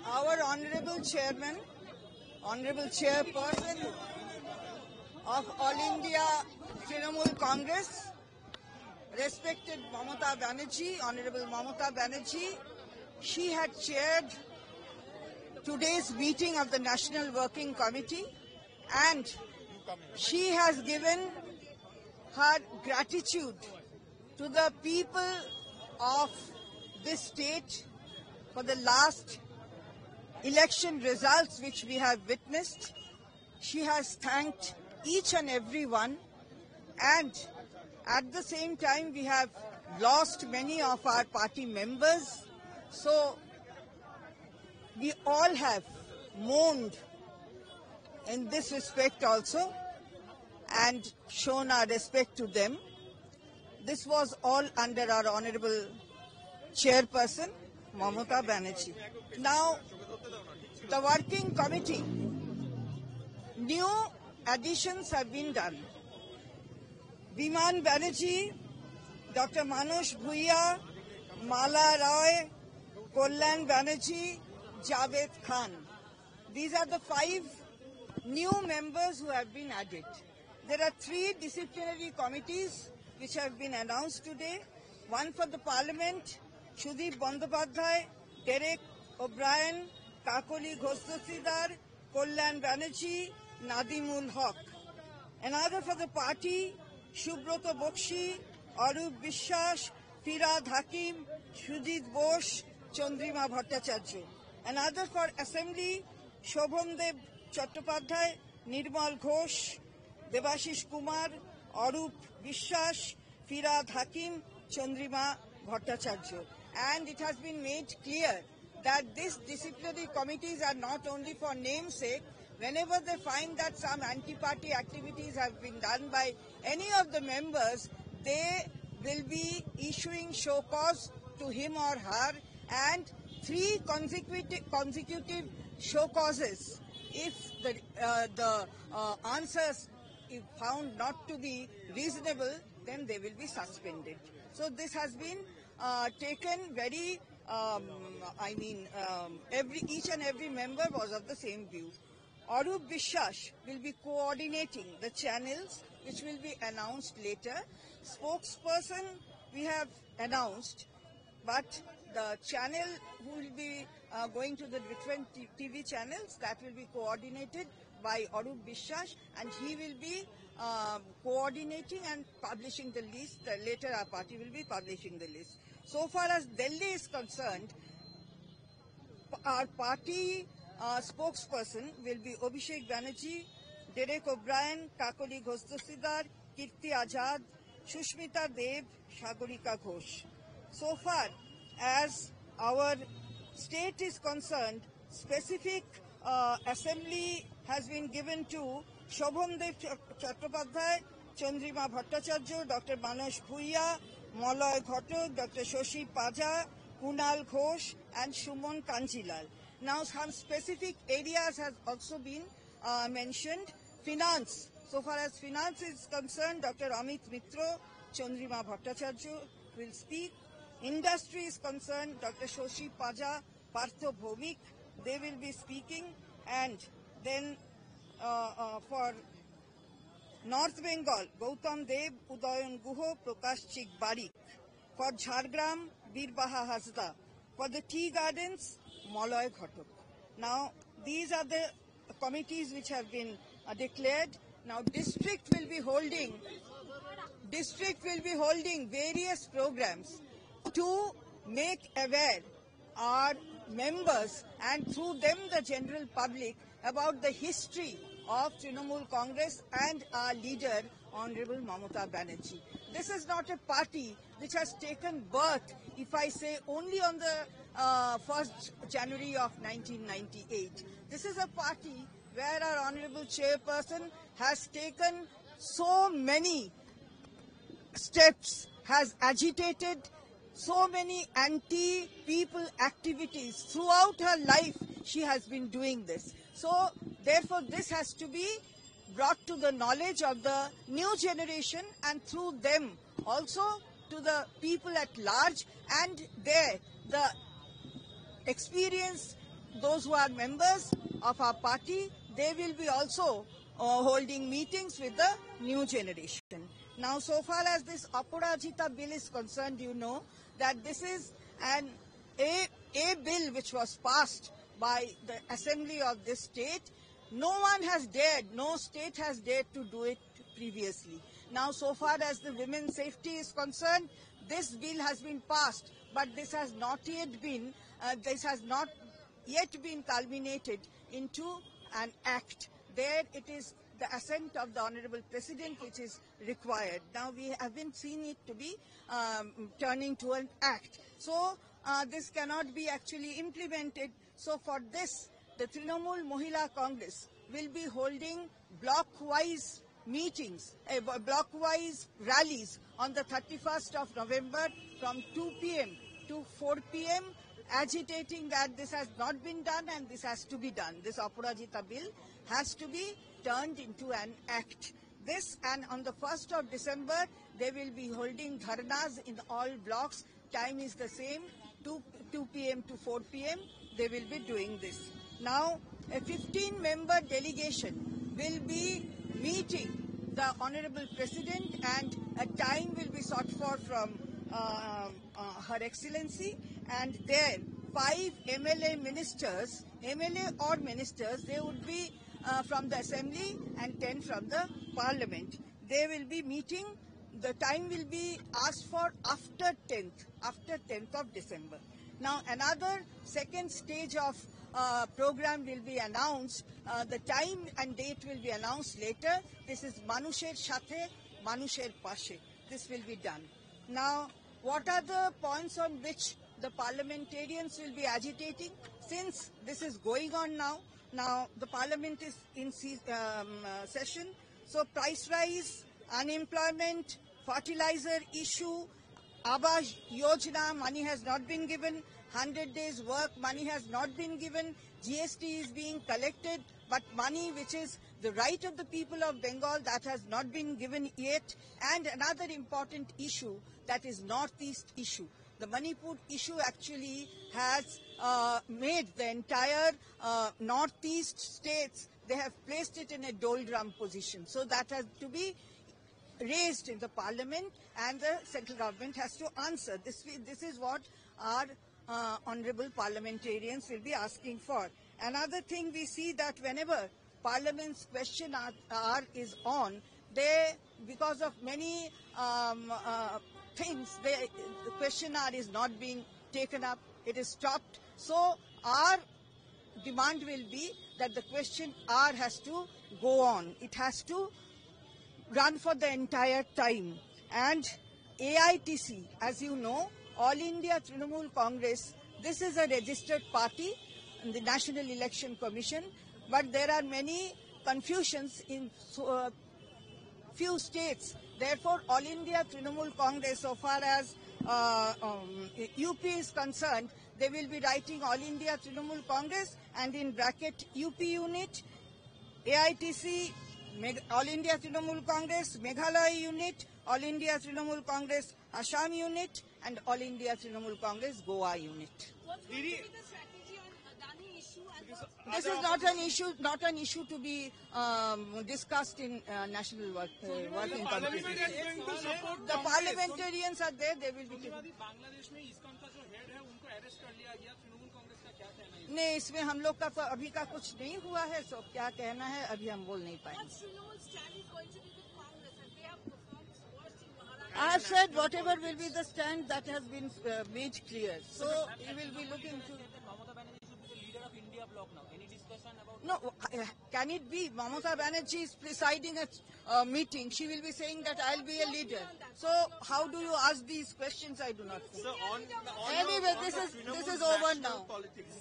our honorable chairman, honorable chairperson of All India Trinamool Congress, respected Mamata Banerjee, Honorable Mamata Banerjee, she had chaired today's meeting of the National Working Committee, and she has given her gratitude to the people of this state for the last election results which we have witnessed. She has thanked each and every one, and at the same time we have lost many of our party members. So we all have mourned in this respect also and shown our respect to them. This was all under our honorable chairperson, Mamata Banerjee. Now, the working committee, new additions have been done. Biman Banerjee, Dr. Manoj Bhuiya, Mala Roy, Kalyan Banerjee, Javed Khan. These are the 5 new members who have been added. There are 3 disciplinary committees which have been announced today. One for the Parliament, Sudip Bandyopadhyay, Derek O'Brien, Kakali Ghosh-Dossidar, Kalyan Banerjee, Nadimul Haq. Another for the party, Subroto Bakshi, Arup Bishwas, Firad Hakim, Sujit Bose, Chandrima Bhattacharya. Another for Assembly, Shobhandev Chattopadhyay, Nirmal Ghosh, Debashish Kumar, Arup Bishwas, Firad Hakim, Chandrima Bhattacharya. And it has been made clear that these disciplinary committees are not only for namesake. Whenever they find that some anti-party activities have been done by any of the members, they will be issuing show cause to him or her, and 3 consecutive show causes. If the answers if found not to be reasonable, then they will be suspended. So this has been taken very, each and every member was of the same view. Arup Bishwas will be coordinating the channels, which will be announced later. Spokesperson we have announced, but the channel who will be going to the different TV channels, that will be coordinated by Arup Bishwas, and he will be coordinating and publishing the list. Later our party will be publishing the list. So far as Delhi is concerned, our party spokesperson will be Abhishek Banerjee, Derek O'Brien, Kakali Ghosh-Dossidar, Kirti Azad, Shushmita Dev, Sagarika Ghosh. So far as our state is concerned, specific assembly has been given to Shobhandev Chattopadhyay, Chandrima Bhattacharya, Dr. Manoj Bhuiya, Malay Ghatak, Dr. Shashi Paja, Kunal Ghosh, and Suman Kanjilal. Now some specific areas have also been mentioned. Finance. So far as finance is concerned, Dr. Amit Mitra, Chandrima Bhattacharya will speak. Industry is concerned, Dr. Shashi Paja, Partho Bhomik, they will be speaking. And then for North Bengal, Gautam Dev, Udayan Guho, Prakash Chik Barik. For Jhargram, Birbaha Hasda. For the tea gardens, Malay Ghatak. Now, these are the committees which have been declared. Now, district will be holding various programs to make aware our members and through them the general public about the history of Trinamool Congress and our leader, Honorable Mamata Banerjee. This is not a party which has taken birth, if I say, only on the 1st January of 1998. This is a party where our Honorable Chairperson has taken so many steps, has agitated so many anti-people activities. Throughout her life, she has been doing this. So, therefore, this has to be brought to the knowledge of the new generation, and through them also to the people at large, and the experienced those who are members of our party, they will be also holding meetings with the new generation. Now, so far as this Aparajita bill is concerned, you know that this is a bill which was passed by the assembly of this state. No one has dared, no state has dared to do it previously. Now, so far as the women's safety is concerned, this bill has been passed, but this has not yet been culminated into an act. There it is the assent of the Honorable President which is required. Now we haven't seen it to be turning to an act. So this cannot be actually implemented. So for this, the Trinamool Mahila Congress will be holding block-wise meetings, block-wise rallies on the 31st of November from 2 p.m. to 4 p.m. agitating that this has not been done and this has to be done. This Aparajita bill has to be turned into an act. This, and on the 1st of December, they will be holding dharnas in all blocks. Time is the same, 2 p.m. to 4 p.m. They will be doing this. Now, a 15-member delegation will be meeting the Honorable President, and a time will be sought for from Her Excellency, and there 5 MLA ministers, MLA or ministers, they would be from the Assembly and 10 from the Parliament. They will be meeting. The time will be asked for after 10th of December. Now another second stage of program will be announced. The time and date will be announced later. This is Manusher Sathe, Manusher Pashe. This will be done. Now, what are the points on which the parliamentarians will be agitating? Since this is going on now, the parliament is in session. So price rise, unemployment, fertilizer issue, Aabas Yojana, money has not been given. 100 days work, money has not been given. GST is being collected, but money which is the right of the people of Bengal, that has not been given yet. And another important issue, that is Northeast issue. The Manipur issue actually has made the entire Northeast states, they have placed it in a doldrum position. So that has to be raised in the parliament, and the central government has to answer. This is what our honorable parliamentarians will be asking for. Another thing, we see that whenever parliament's question hour is on, they, because of many things, the question hour is not being taken up, it is stopped. So our demand will be that the question hour has to go on. It has to run for the entire time. And AITC, as you know, All India Trinamool Congress, this is a registered party in the National Election Commission, but there are many confusions in few states. Therefore, All India Trinamool Congress, so far as UP is concerned, they will be writing All India Trinamool Congress, and in bracket UP unit, AITC, All India Trinamool Congress, Meghalaya unit, All India Trinamool Congress, Assam unit, and All India Trinamool Congress, Goa unit. What's going to be the strategy on Adani issue? And this is not an issue to be discussed in National Working Committee. The parliamentarians are there; they will be. Bangladesh में इसका जो head है उनको arrest कर लिया गया, तृणमूल कांग्रेस का क्या कहना है? नहीं, इसमें हम लोग का तो अभी का कुछ नहीं हुआ है, सो क्या कहना है अभी हम बोल नहीं पाएंगे. I have said whatever will be the stand that has been made clear. So we will be looking to. Mamata Banerjee should be the leader of India bloc now. Any discussion about? No, can it be? Mamata Banerjee is presiding a meeting. She will be saying that I'll be a leader. So how do you ask these questions? I do not know. So Anyway, this is over now. Politics.